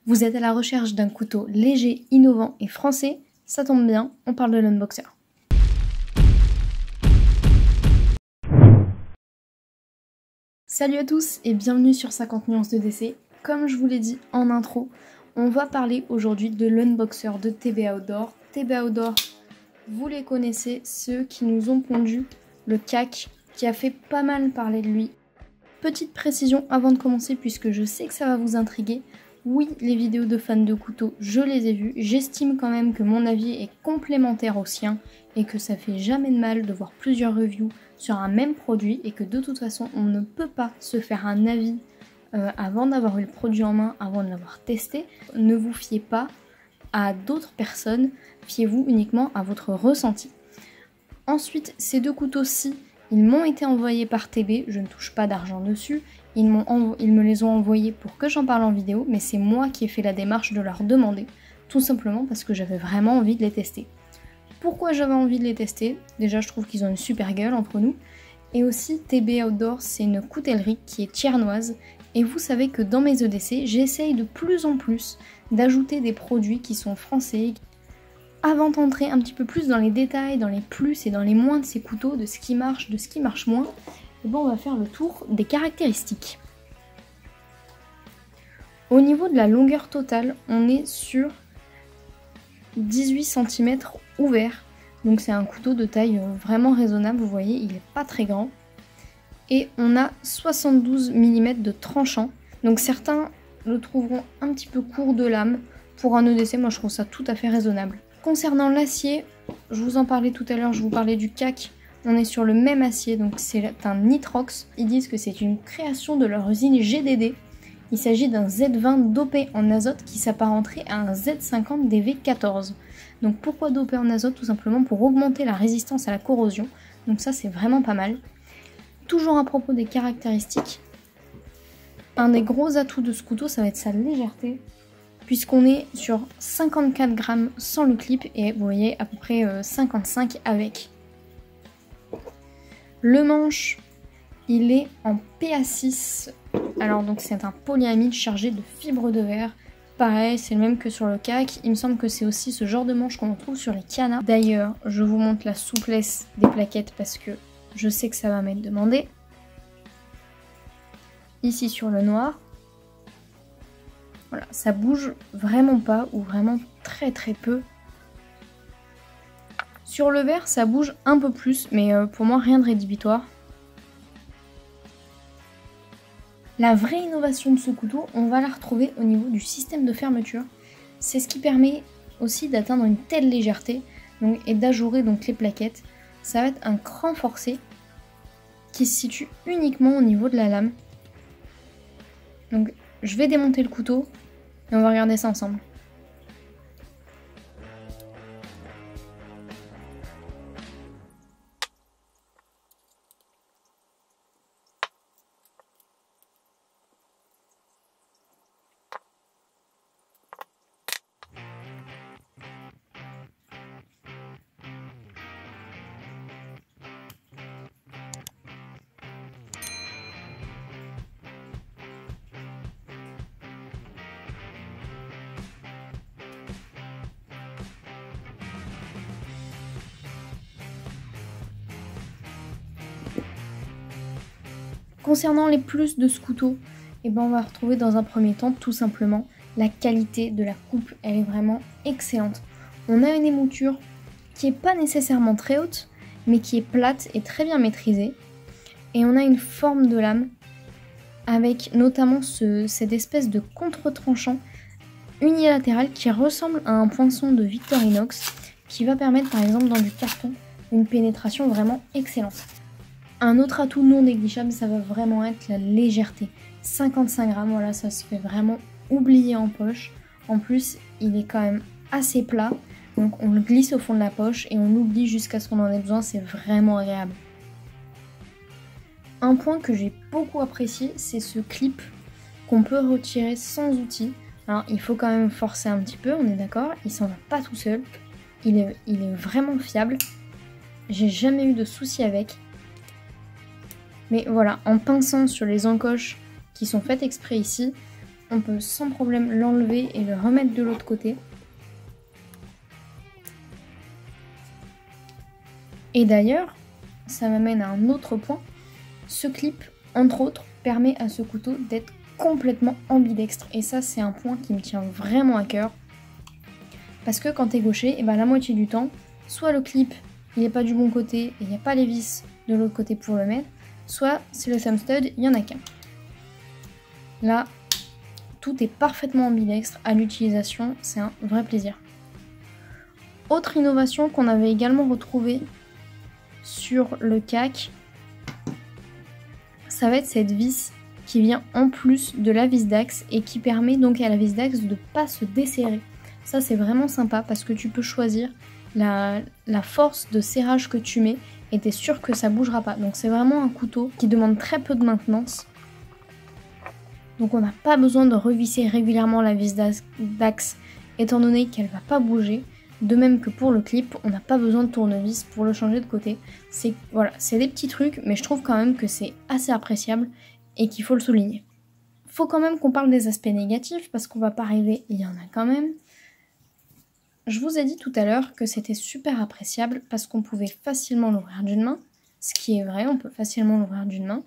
Vous êtes à la recherche d'un couteau léger, innovant et français? Ça tombe bien, on parle de l'unboxer. Salut à tous et bienvenue sur 50 nuances de DC. Comme je vous l'ai dit en intro, on va parler aujourd'hui de l'unboxer de TB Outdoor. TB Outdoor, vous les connaissez, ceux qui nous ont pondu le CAC, qui a fait pas mal parler de lui. Petite précision avant de commencer, puisque je sais que ça va vous intriguer. Oui, les vidéos de fans de couteaux, je les ai vues. J'estime quand même que mon avis est complémentaire au sien et que ça fait jamais de mal de voir plusieurs reviews sur un même produit et que de toute façon, on ne peut pas se faire un avis avant d'avoir eu le produit en main, avant de l'avoir testé. Ne vous fiez pas à d'autres personnes, fiez-vous uniquement à votre ressenti. Ensuite, ces deux couteaux-ci, ils m'ont été envoyés par TB, je ne touche pas d'argent dessus. Ils me les ont envoyés pour que j'en parle en vidéo, mais c'est moi qui ai fait la démarche de leur demander, tout simplement parce que j'avais vraiment envie de les tester. Pourquoi j'avais envie de les tester? Déjà, je trouve qu'ils ont une super gueule entre nous. Et aussi, TB Outdoor, c'est une coutellerie qui est thiernoise. Et vous savez que dans mes EDC, j'essaye de plus en plus d'ajouter des produits qui sont français. Avant d'entrer un petit peu plus dans les détails, dans les plus et dans les moins de ces couteaux, de ce qui marche moins, et bon, on va faire le tour des caractéristiques. Au niveau de la longueur totale, on est sur 18 cm ouvert. Donc c'est un couteau de taille vraiment raisonnable, vous voyez, il n'est pas très grand. Et on a 72 mm de tranchant. Donc certains le trouveront un petit peu court de lame. Pour un EDC, moi je trouve ça tout à fait raisonnable. Concernant l'acier, je vous en parlais tout à l'heure, je vous parlais du CAC. On est sur le même acier, donc c'est un nitrox. Ils disent que c'est une création de leur usine GDD. Il s'agit d'un Z20 dopé en azote qui s'apparenterait à un Z50 DV14. Donc pourquoi dopé en azote? Tout simplement pour augmenter la résistance à la corrosion. Donc ça c'est vraiment pas mal. Toujours à propos des caractéristiques, un des gros atouts de ce couteau, ça va être sa légèreté. Puisqu'on est sur 54 grammes sans le clip et vous voyez à peu près 55 avec. Le manche, il est en PA6, alors donc c'est un polyamide chargé de fibres de verre. Pareil, c'est le même que sur le CAC, il me semble que c'est aussi ce genre de manche qu'on retrouve sur les Kiana. D'ailleurs, je vous montre la souplesse des plaquettes parce que je sais que ça va m'être demandé. Ici sur le noir. Voilà, ça bouge vraiment pas ou vraiment très peu. Sur le vert, ça bouge un peu plus, mais pour moi, rien de rédhibitoire. La vraie innovation de ce couteau, on va la retrouver au niveau du système de fermeture. C'est ce qui permet aussi d'atteindre une telle légèreté donc, et d'ajourer donc les plaquettes. Ça va être un cran forcé qui se situe uniquement au niveau de la lame. Donc, je vais démonter le couteau et on va regarder ça ensemble. Concernant les plus de ce couteau, eh ben on va retrouver dans un premier temps tout simplement la qualité de la coupe. Elle est vraiment excellente. On a une émouture qui n'est pas nécessairement très haute, mais qui est plate et très bien maîtrisée. Et on a une forme de lame avec notamment cette espèce de contre-tranchant unilatéral qui ressemble à un poinçon de Victorinox qui va permettre par exemple dans du carton une pénétration vraiment excellente. Un autre atout non négligeable, ça va vraiment être la légèreté. 55 grammes, voilà, ça se fait vraiment oublier en poche. En plus, il est quand même assez plat, donc on le glisse au fond de la poche et on l'oublie jusqu'à ce qu'on en ait besoin, c'est vraiment agréable. Un point que j'ai beaucoup apprécié, c'est ce clip qu'on peut retirer sans outil. Alors, il faut quand même forcer un petit peu, on est d'accord, il s'en va pas tout seul. Il est vraiment fiable. J'ai jamais eu de soucis avec. Mais voilà, en pinçant sur les encoches qui sont faites exprès ici, on peut sans problème l'enlever et le remettre de l'autre côté. Et d'ailleurs, ça m'amène à un autre point. Ce clip, entre autres, permet à ce couteau d'être complètement ambidextre. Et ça, c'est un point qui me tient vraiment à cœur. Parce que quand t'es gaucher, et ben la moitié du temps, soit le clip, il n'est pas du bon côté et il n'y a pas les vis de l'autre côté pour le mettre, soit c'est le thumb stud, il n'y en a qu'un. Là, tout est parfaitement ambidextre à l'utilisation, c'est un vrai plaisir. Autre innovation qu'on avait également retrouvée sur le CAC, ça va être cette vis qui vient en plus de la vis d'axe et qui permet donc à la vis d'axe de ne pas se desserrer. Ça c'est vraiment sympa parce que tu peux choisir la force de serrage que tu mets et tu es sûr que ça bougera pas. Donc c'est vraiment un couteau qui demande très peu de maintenance. Donc on n'a pas besoin de revisser régulièrement la vis d'axe étant donné qu'elle va pas bouger. De même que pour le clip, on n'a pas besoin de tournevis pour le changer de côté. Voilà, c'est des petits trucs, mais je trouve quand même que c'est assez appréciable et qu'il faut le souligner. Faut quand même qu'on parle des aspects négatifs parce qu'on va pas rêver, il y en a quand même. Je vous ai dit tout à l'heure que c'était super appréciable parce qu'on pouvait facilement l'ouvrir d'une main. Ce qui est vrai, on peut facilement l'ouvrir d'une main.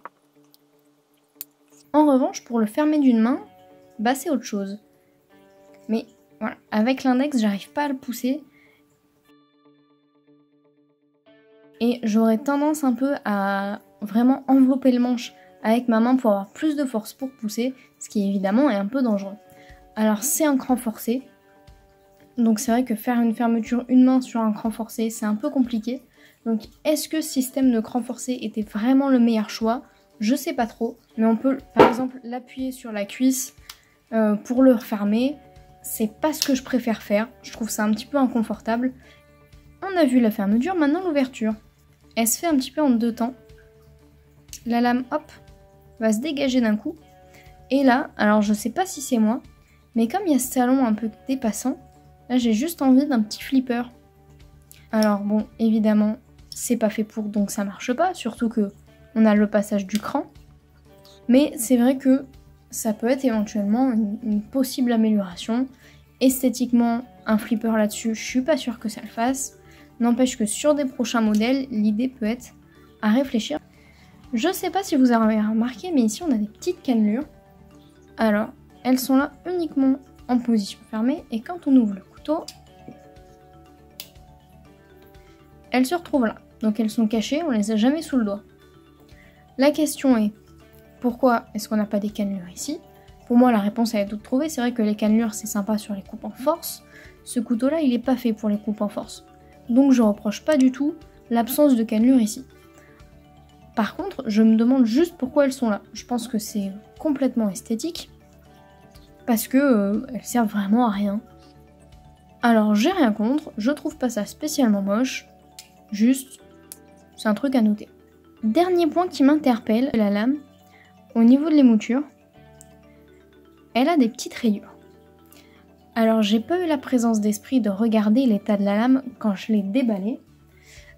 En revanche, pour le fermer d'une main, bah c'est autre chose. Mais voilà, avec l'index, j'arrive pas à le pousser. Et j'aurais tendance un peu à vraiment envelopper le manche avec ma main pour avoir plus de force pour pousser, ce qui évidemment est un peu dangereux. Alors c'est un cran forcé, donc c'est vrai que faire une fermeture une main sur un cran forcé, c'est un peu compliqué. Donc est-ce que ce système de cran forcé était vraiment le meilleur choix? Je sais pas trop, mais on peut par exemple l'appuyer sur la cuisse pour le refermer. C'est pas ce que je préfère faire, je trouve ça un petit peu inconfortable. On a vu la fermeture, maintenant l'ouverture. Elle se fait un petit peu en deux temps. La lame, hop, va se dégager d'un coup. Et là, alors je sais pas si c'est moi, mais comme il y a ce talon un peu dépassant, là j'ai juste envie d'un petit flipper. Alors bon, évidemment, c'est pas fait pour, donc ça marche pas, surtout que on a le passage du cran. Mais c'est vrai que ça peut être éventuellement une possible amélioration. Esthétiquement, un flipper là-dessus, je suis pas sûre que ça le fasse. N'empêche que sur des prochains modèles, l'idée peut être à réfléchir. Je sais pas si vous avez remarqué, mais ici on a des petites cannelures. Alors, elles sont là uniquement en position fermée, et quand on ouvre le couteau, elles se retrouvent là. Donc elles sont cachées, on les a jamais sous le doigt. La question est, pourquoi est-ce qu'on n'a pas des cannelures ici? Pour moi, la réponse elle est toute trouvée. C'est vrai que les cannelures, c'est sympa sur les coupes en force. Ce couteau-là, il n'est pas fait pour les coupes en force. Donc je reproche pas du tout l'absence de cannelure ici. Par contre, je me demande juste pourquoi elles sont là. Je pense que c'est complètement esthétique. Parce que elles servent vraiment à rien. Alors j'ai rien contre, je trouve pas ça spécialement moche. Juste, c'est un truc à noter. Dernier point qui m'interpelle, la lame. Au niveau de l'émouture, elle a des petites rayures. Alors j'ai pas eu la présence d'esprit de regarder l'état de la lame quand je l'ai déballée.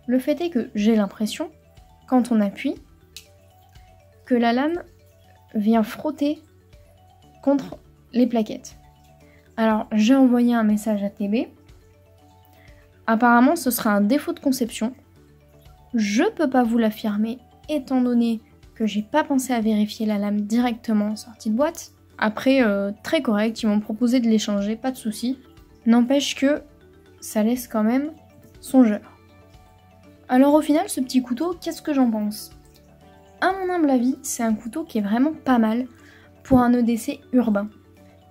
Le fait est que j'ai l'impression, quand on appuie, que la lame vient frotter contre les plaquettes. Alors j'ai envoyé un message à TB. Apparemment ce sera un défaut de conception. Je peux pas vous l'affirmer étant donné que j'ai pas pensé à vérifier la lame directement en sortie de boîte. Après, très correct, ils m'ont proposé de l'échanger, pas de souci. N'empêche que ça laisse quand même songeur. Alors au final, ce petit couteau, qu'est-ce que j'en pense? À mon humble avis, c'est un couteau qui est vraiment pas mal pour un EDC urbain.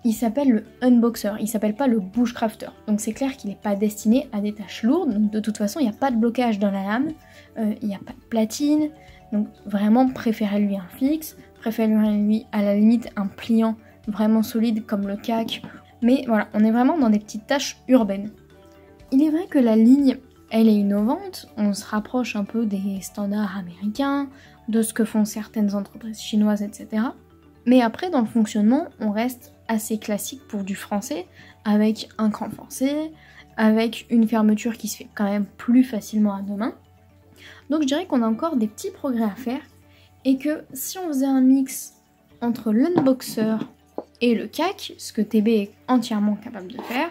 Il s'appelle le Unboxer, il s'appelle pas le Bushcrafter. Donc c'est clair qu'il n'est pas destiné à des tâches lourdes. Donc de toute façon, il n'y a pas de blocage dans la lame, il n'y a pas de platine. Donc vraiment, préférez-lui un fixe, préférez-lui à la limite un pliant vraiment solide comme le CAC. Mais voilà, on est vraiment dans des petites tâches urbaines. Il est vrai que la ligne, elle est innovante, on se rapproche un peu des standards américains, de ce que font certaines entreprises chinoises, etc. Mais après, dans le fonctionnement, on reste assez classique pour du français, avec un cran forcé, avec une fermeture qui se fait quand même plus facilement à deux mains. Donc je dirais qu'on a encore des petits progrès à faire, et que si on faisait un mix entre l'Unboxer et le CAC, ce que TB est entièrement capable de faire,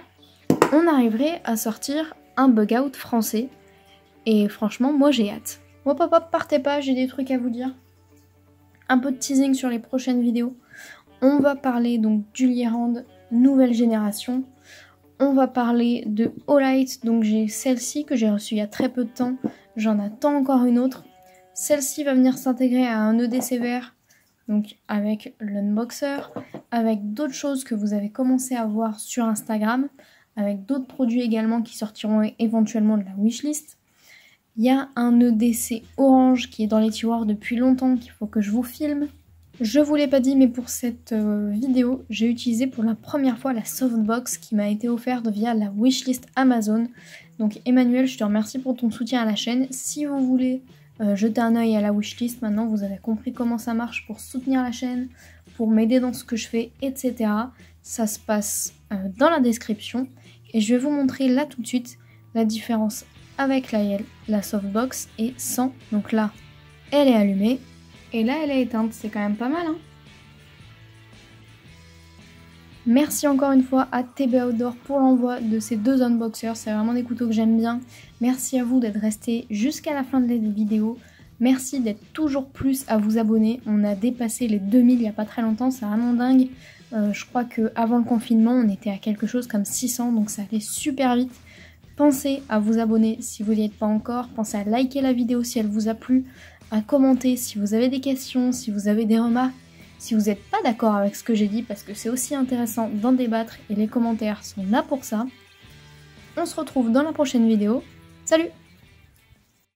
on arriverait à sortir un bug out français. Et franchement, moi j'ai hâte. Hop hop hop, partez pas, j'ai des trucs à vous dire. Un peu de teasing sur les prochaines vidéos. On va parler donc du Lierand nouvelle génération. On va parler de Olight, donc j'ai celle-ci que j'ai reçue il y a très peu de temps. J'en attends encore une autre. Celle-ci va venir s'intégrer à un EDC vert, donc avec l'unboxer, avec d'autres choses que vous avez commencé à voir sur Instagram, avec d'autres produits également qui sortiront éventuellement de la wishlist. Il y a un EDC orange qui est dans les tiroirs depuis longtemps qu'il faut que je vous filme. Je vous l'ai pas dit, mais pour cette vidéo, j'ai utilisé pour la première fois la softbox qui m'a été offerte via la wishlist Amazon. Donc Emmanuel, je te remercie pour ton soutien à la chaîne. Si vous voulez jeter un œil à la wishlist, maintenant vous avez compris comment ça marche pour soutenir la chaîne, pour m'aider dans ce que je fais, etc. Ça se passe dans la description. Et je vais vous montrer là tout de suite la différence avec la softbox et sans. Donc là, elle est allumée et là, elle est éteinte. C'est quand même pas mal, hein. Merci encore une fois à TB Outdoor pour l'envoi de ces deux unboxers. C'est vraiment des couteaux que j'aime bien. Merci à vous d'être restés jusqu'à la fin de la vidéo. Merci d'être toujours plus à vous abonner. On a dépassé les 2000 il n'y a pas très longtemps. C'est vraiment dingue. Je crois qu'avant le confinement, on était à quelque chose comme 600. Donc ça allait super vite. Pensez à vous abonner si vous n'y êtes pas encore. Pensez à liker la vidéo si elle vous a plu. À commenter si vous avez des questions, si vous avez des remarques. Si vous n'êtes pas d'accord avec ce que j'ai dit, parce que c'est aussi intéressant d'en débattre et les commentaires sont là pour ça. On se retrouve dans la prochaine vidéo. Salut!